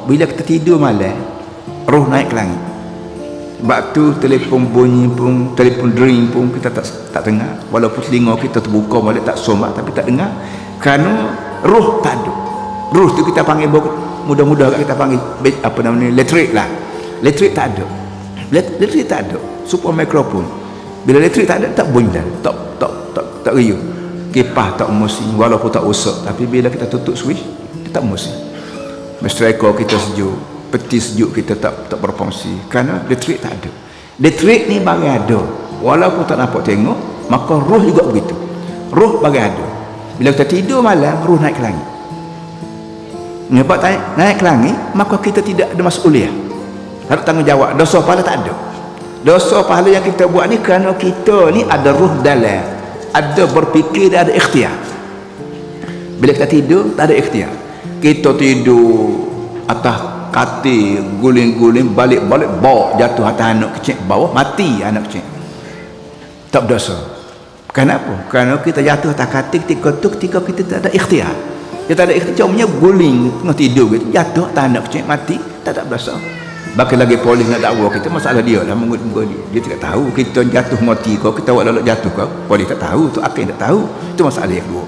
bila kita tidur malam, roh naik ke langit. Sebab tu telefon bunyi pun, telefon dering pun kita tak dengar, walaupun telinga kita terbuka balik tak somak tapi tak dengar, kerana roh tak ada. Roh tu kita panggil, mudah-mudah kita panggil apa namanya, elektrik lah. Elektrik tak ada. Elektrik tak ada. Super mikrofon. Bila elektrik tak ada, tak bunyi dah. Tak riuh. Kipas tak mesin, walaupun tak usap, tapi bila kita tutup switch, dia tak mesin. Striker kita sejuk, peti sejuk kita tak berfungsi kerana elektrik tak ada. Elektrik ni bagi ada, walaupun tak nampak tengok, maka roh juga begitu. Roh bagi ada. Bila kita tidur malam, roh naik ke langit. Nampak naik ke langit, maka kita tidak ada masuliah, tak ada tanggungjawab. Dosa pahala tak ada. Dosa pahala yang kita buat ni kerana kita ni ada roh dalam, ada berfikir dan ada ikhtiar. Bila kita tidur, tak ada ikhtiar. Kita tidur atas katil, guling-guling, balik-balik, bawa jatuh atas anak kecil bawah, mati anak kecil. Tak berdosa. Kenapa? Kerana kita jatuh atas katil ketika kita tak ada ikhtiar. Kita tak ada ikhtiar, cumanya guling tengah tidur gitu, jatuh atas anak kecil, mati, tak berdosa. Bagi lagi polis nak dakwa kita, masalah dia lah, menggut dia tidak tahu kita jatuh mati kau, kita buat lalat jatuh kau, polis tak tahu, tu akhir tak tahu, itu masalah yang dua.